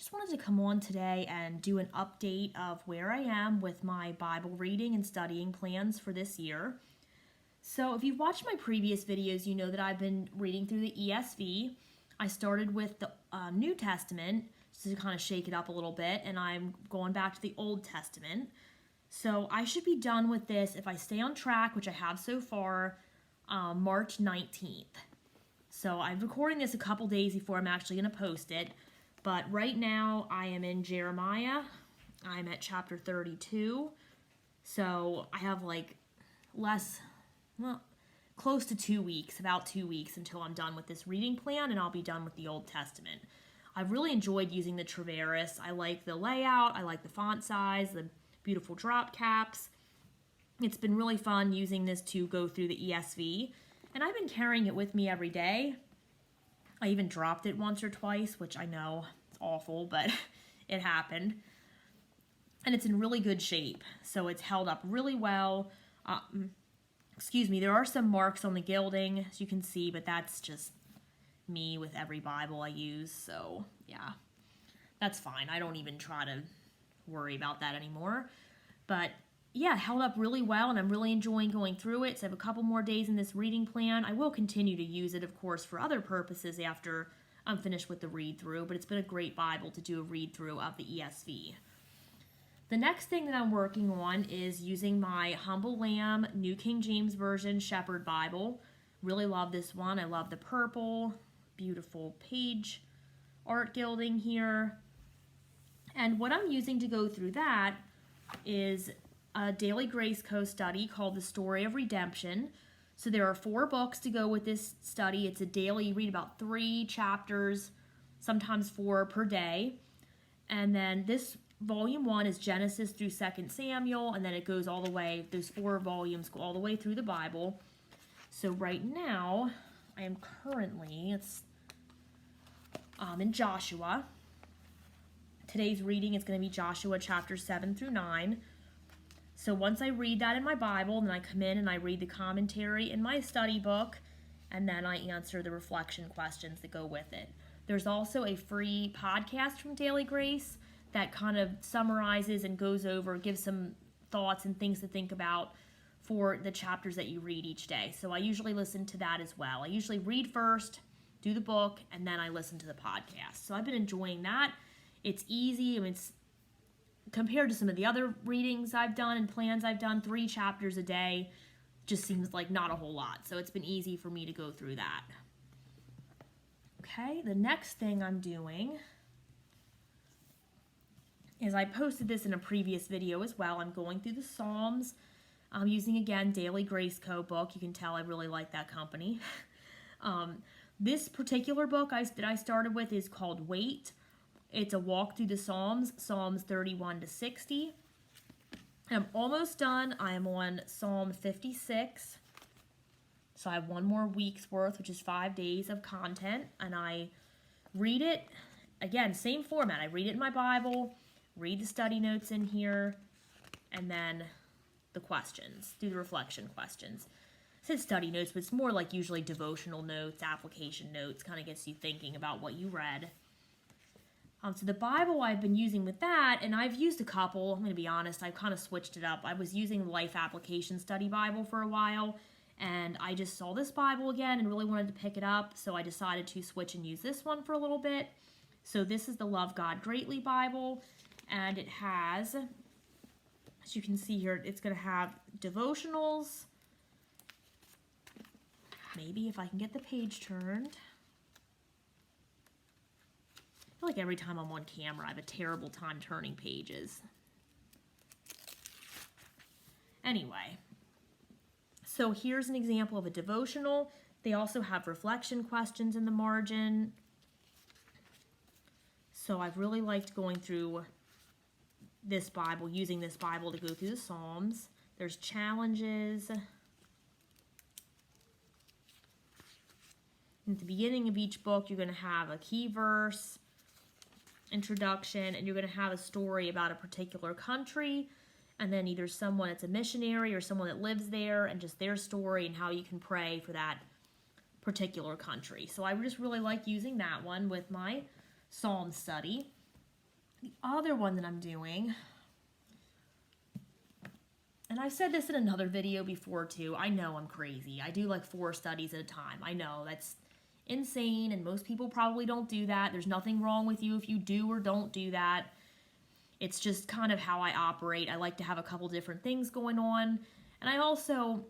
just wanted to come on today and do an update of where I am with my Bible reading and studying plans for this year. So if you've watched my previous videos, you know that I've been reading through the ESV. I started with the New Testament just to kind of shake it up a little bit, and I'm going back to the Old Testament. So I should be done with this if I stay on track, which I have so far, March 19th. So I'm recording this a couple days before I'm actually going to post it. But right now I am in Jeremiah. I'm at chapter 32. So I have close to 2 weeks, about 2 weeks until I'm done with this reading plan, and I'll be done with the Old Testament. I've really enjoyed using the Traveris. I like the layout, I like the font size, the beautiful drop caps. It's been really fun using this to go through the ESV, and I've been carrying it with me every day. I even dropped it once or twice, which I know it's awful, but it happened. And it's in really good shape, so it's held up really well. There are some marks on the gilding, as you can see, but that's just me with every Bible I use, so yeah, that's fine. I don't even try to worry about that anymore. But yeah, it held up really well, and I'm really enjoying going through it. So I have a couple more days in this reading plan. I will continue to use it, of course, for other purposes after I'm finished with the read-through, but it's been a great Bible to do a read-through of the ESV. The next thing that I'm working on is using my Humble Lamb New King James Version Shepherd Bible. Really love this one. I love the purple, beautiful page art gilding here. And what I'm using to go through that is a Daily Grace Co. study called The Story of Redemption. So there are 4 books to go with this study. It's a daily, you read about 3 chapters, sometimes 4 per day. And then this Volume 1 is Genesis through 2 Samuel, and then it goes all the way, those 4 volumes go all the way through the Bible. So right now, I am currently, in Joshua. Today's reading is going to be Joshua chapters 7 through 9. So once I read that in my Bible, then I come in and I read the commentary in my study book, and then I answer the reflection questions that go with it. There's also a free podcast from Daily Grace that kind of summarizes and goes over, gives some thoughts and things to think about for the chapters that you read each day. So I usually listen to that as well. I usually read first, do the book, and then I listen to the podcast. So I've been enjoying that. It's easy. I mean, it's compared to some of the other readings I've done and plans I've done, 3 chapters a day just seems like not a whole lot. So it's been easy for me to go through that. Okay, the next thing I'm doing is I posted this in a previous video as well. I'm going through the Psalms. I'm using, again, Daily Grace Co. book. You can tell I really like that company. This particular book that I started with is called Wait. It's a walk through the Psalms, Psalms 31 to 60. I'm almost done. I am on Psalm 56. So I have 1 more week's worth, which is 5 days of content. And I read it, again, same format. I read it in my Bible, read the study notes in here, and then the questions, do the reflection questions. I said study notes, but it's more like usually devotional notes, application notes, kind of gets you thinking about what you read. So the Bible I've been using with that, and I've used a couple, I'm going to be honest, I've kind of switched it up. I was using the Life Application Study Bible for a while, and I just saw this Bible again and really wanted to pick it up, so I decided to switch and use this one for a little bit. So this is the Love God Greatly Bible, and it has, as you can see here, it's going to have devotionals. Maybe if I can get the page turned. I feel like every time I'm on camera, I have a terrible time turning pages. Anyway, so here's an example of a devotional. They also have reflection questions in the margin. So I've really liked going through this Bible, using this Bible to go through the Psalms. There's challenges. At the beginning of each book, you're going to have a key verse, introduction, and you're going to have a story about a particular country, and then either someone that's a missionary or someone that lives there, and just their story and how you can pray for that particular country. So I just really like using that one with my Psalm study. The other one that I'm doing, and I've said this in another video before too, I know I'm crazy. I do like 4 studies at a time. I know that's insane, and most people probably don't do that. There's nothing wrong with you if you do or don't do that. It's just kind of how I operate. I like to have a couple different things going on, and I also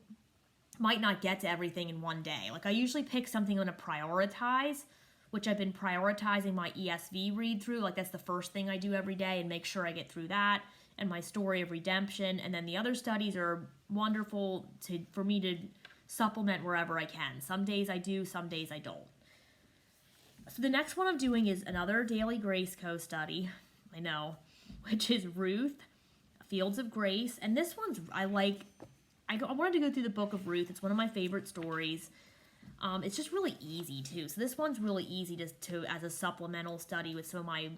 might not get to everything in one day. Like I usually pick something I'm going to prioritize, which I've been prioritizing my ESV read through. Like that's the first thing I do every day and make sure I get through that, and my story of redemption. And then the other studies are wonderful for me to supplement wherever I can. Some days I do, some days I don't. So the next one I'm doing is another Daily Grace Co study, I know, which is Ruth, Fields of Grace. And this one's, I wanted to go through the book of Ruth. It's one of my favorite stories. It's just really easy too. So this one's really easy to as a supplemental study with some of my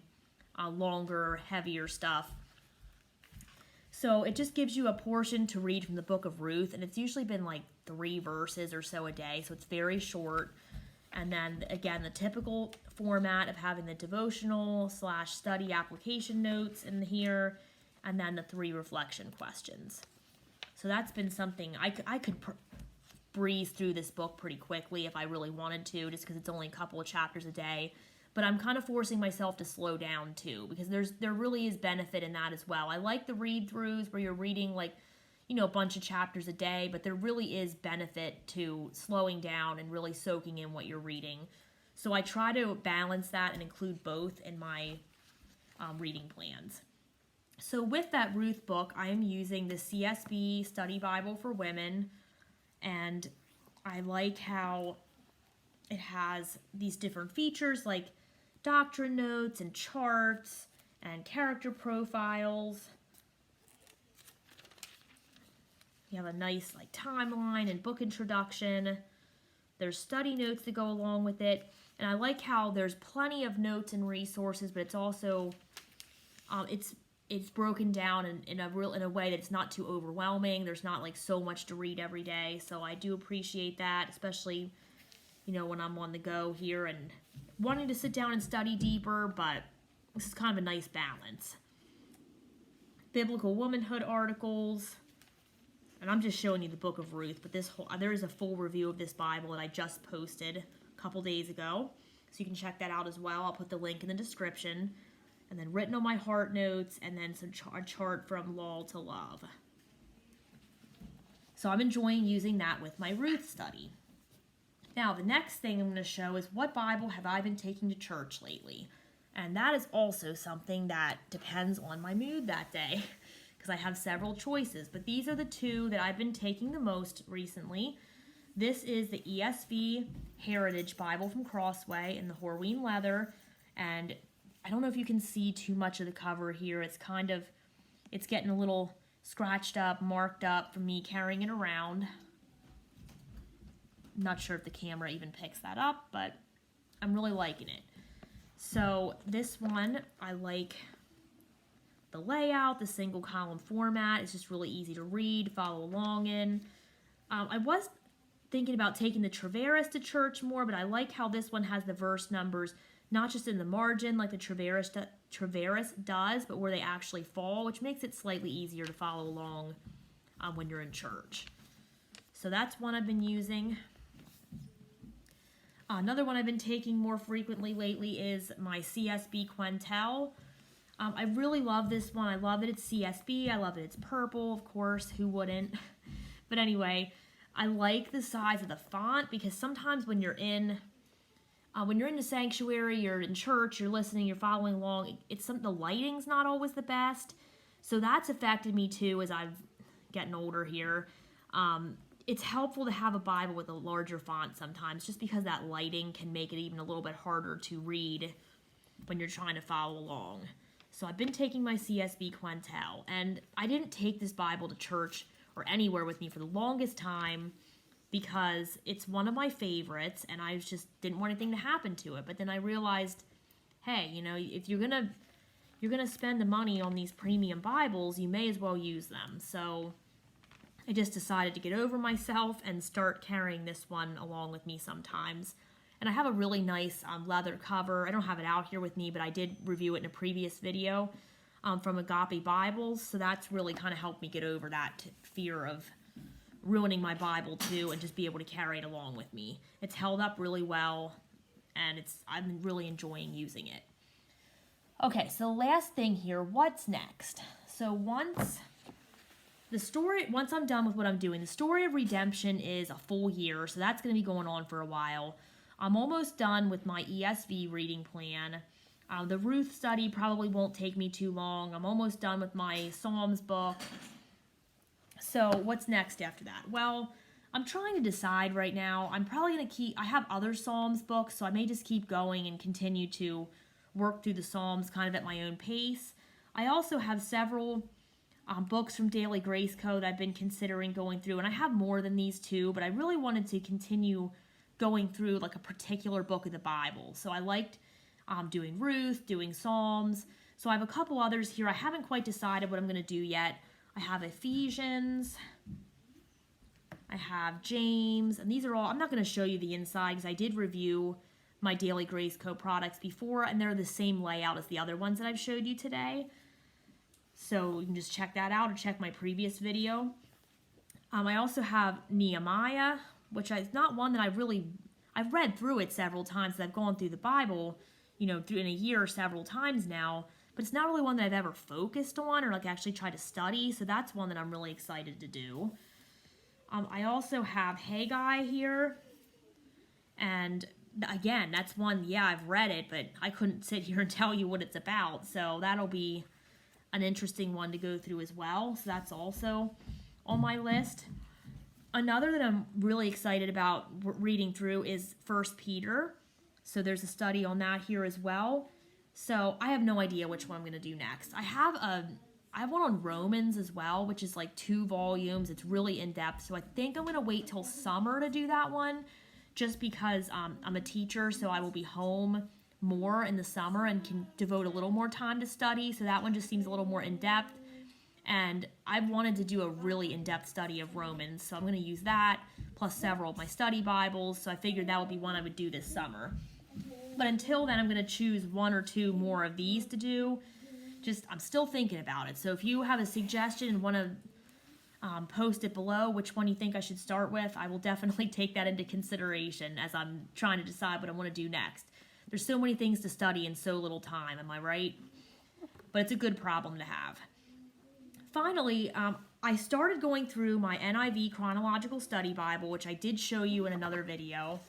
longer, heavier stuff. So it just gives you a portion to read from the book of Ruth, and it's usually been like 3 verses or so a day, so it's very short. And then again, the typical format of having the devotional / study application notes in here, and then the 3 reflection questions. So that's been something I could breeze through this book pretty quickly if I really wanted to, just because it's only a couple of chapters a day. But I'm kind of forcing myself to slow down too, because there really is benefit in that as well. I like the read-throughs where you're reading like, a bunch of chapters a day, but there really is benefit to slowing down and really soaking in what you're reading. So I try to balance that and include both in my reading plans. So with that Ruth book, I am using the CSB Study Bible for Women, and I like how it has these different features like doctrine notes and charts and character profiles. You have a nice like timeline and book introduction. There's study notes that go along with it. And I like how there's plenty of notes and resources, but it's also, it's broken down in a way that's not too overwhelming. There's not like so much to read every day. So I do appreciate that, especially, when I'm on the go here and wanting to sit down and study deeper, but this is kind of a nice balance. Biblical womanhood articles. And I'm just showing you the book of Ruth, but there is a full review of this Bible that I just posted a couple days ago. So you can check that out as well. I'll put the link in the description. And then written on my heart notes, and then a chart from Law to Love. So I'm enjoying using that with my Ruth study. Now, the next thing I'm going to show is what Bible have I been taking to church lately. And that is also something that depends on my mood that day, because I have several choices. But these are the 2 that I've been taking the most recently. This is the ESV Heritage Bible from Crossway in the Horween leather. And I don't know if you can see too much of the cover here. It's getting a little scratched up, marked up from me carrying it around. I'm not sure if the camera even picks that up, but I'm really liking it. So this one, I like the layout, the single column format. It's just really easy to read, follow along in. I was thinking about taking the Traveris to church more, but I like how this one has the verse numbers not just in the margin like the Traveris does, but where they actually fall, which makes it slightly easier to follow along when you're in church. So that's one I've been using. Another one I've been taking more frequently lately is my CSB Quentel. I really love this one. I love that it's CSB. I love that it's purple, of course. Who wouldn't? But anyway, I like the size of the font, because sometimes when you're in the sanctuary, you're in church, you're listening, you're following along, the lighting's not always the best. So that's affected me too as I've getting older here. It's helpful to have a Bible with a larger font sometimes, just because that lighting can make it even a little bit harder to read when you're trying to follow along. So I've been taking my CSB Quentel, and I didn't take this Bible to church or anywhere with me for the longest time because it's one of my favorites, and I just didn't want anything to happen to it. But then I realized, hey, if you're gonna spend the money on these premium Bibles, you may as well use them. So I just decided to get over myself and start carrying this one along with me sometimes. And I have a really nice leather cover. I don't have it out here with me, but I did review it in a previous video from Agape Bibles. So that's really kind of helped me get over that fear of ruining my Bible too, and just be able to carry it along with me. It's held up really well, and I'm really enjoying using it. Okay, so last thing here, what's next? So once I'm done with what I'm doing, the story of redemption is a full year, so that's going to be going on for a while. I'm almost done with my ESV reading plan. The Ruth study probably won't take me too long. I'm almost done with my Psalms book. So what's next after that? Well, I'm trying to decide right now. I'm probably going to I have other Psalms books, so I may just keep going and continue to work through the Psalms kind of at my own pace. I also have several books from Daily Grace Co. that I've been considering going through, and I have more than these two, but I really wanted to continue going through like a particular book of the Bible. So I liked doing Ruth, doing Psalms. So I have a couple others here. I haven't quite decided what I'm going to do yet. I have Ephesians, I have James, and these are all, I'm not going to show you the inside because I did review my Daily Grace Co. products before, and they're the same layout as the other ones that I've showed you today. So you can just check that out or check my previous video. I also have Nehemiah, which is not one that I've read through it several times. I've gone through the Bible, through in a year several times now, but it's not really one that I've ever focused on or like actually tried to study. So that's one that I'm really excited to do. I also have Haggai here, and again, that's one, yeah, I've read it, but I couldn't sit here and tell you what it's about. So that'll be an interesting one to go through as well. So that's also on my list. Another that I'm really excited about reading through is 1 Peter. So there's a study on that here as well. So I have no idea which one I'm going to do next. I have one on Romans as well, which is like 2 volumes. It's really in-depth. So I think I'm going to wait till summer to do that one, just because I'm a teacher, so I will be home more in the summer and can devote a little more time to study. So that one just seems a little more in-depth. And I've wanted to do a really in-depth study of Romans, so I'm going to use that, plus several of my study Bibles. So I figured that would be one I would do this summer. But until then, I'm going to choose 1 or 2 more of these to do. I'm still thinking about it. So if you have a suggestion and want to post it below which one you think I should start with, I will definitely take that into consideration as I'm trying to decide what I want to do next. There's so many things to study in so little time, am I right? But it's a good problem to have. Finally, I started going through my NIV Chronological Study Bible, which I did show you in another video.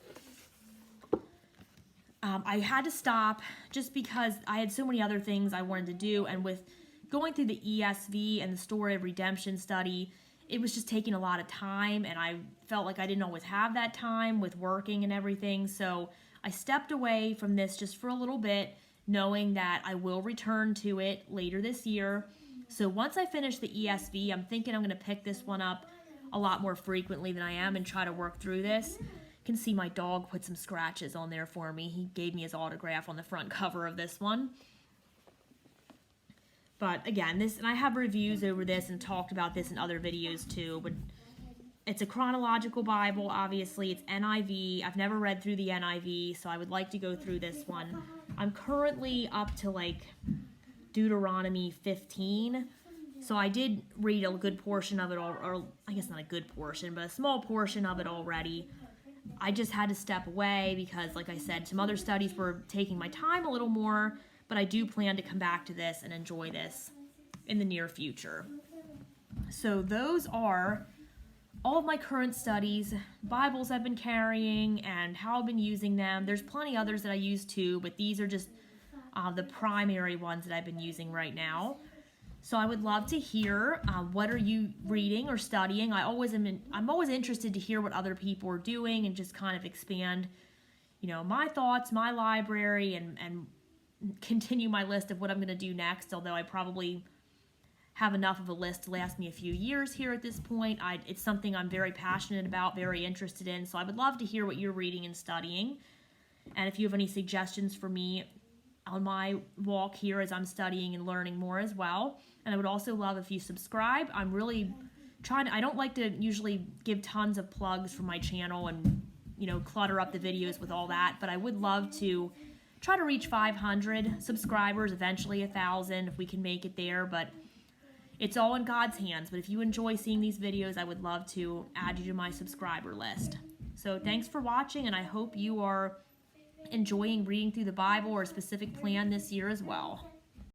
I had to stop just because I had so many other things I wanted to do, and with going through the ESV and the Story of Redemption study, it was just taking a lot of time, and I felt like I didn't always have that time with working and everything, so I stepped away from this just for a little bit, knowing that I will return to it later this year. So once I finish the ESV, I'm thinking I'm going to pick this one up a lot more frequently than I am and try to work through this. You can see my dog put some scratches on there for me. He gave me his autograph on the front cover of this one. But again, and I have reviews over this and talked about this in other videos too, but it's a chronological Bible, obviously. It's NIV. I've never read through the NIV, so I would like to go through this one. I'm currently up to like Deuteronomy 15, so I did read a good portion of it, or I guess not a good portion, but a small portion of it already. I just had to step away because, like I said, some other studies were taking my time a little more, but I do plan to come back to this and enjoy this in the near future. So those are all of my current studies, Bibles I've been carrying, and how I've been using them. There's plenty others that I use too, but these are just the primary ones that I've been using right now. So I would love to hear what are you reading or studying. I'm always interested to hear what other people are doing and just kind of expand, my thoughts, my library, and continue my list of what I'm going to do next. Although I probably have enough of a list to last me a few years here at this point. It's something I'm very passionate about, very interested in. So I would love to hear what you're reading and studying. And if you have any suggestions for me on my walk here as I'm studying and learning more as well. And I would also love if you subscribe. I'm really trying to, I don't like to usually give tons of plugs for my channel and clutter up the videos with all that. But I would love to try to reach 500 subscribers, eventually 1,000 if we can make it there. But it's all in God's hands. But if you enjoy seeing these videos, I would love to add you to my subscriber list. So thanks for watching, and I hope you are enjoying reading through the Bible or a specific plan this year as well.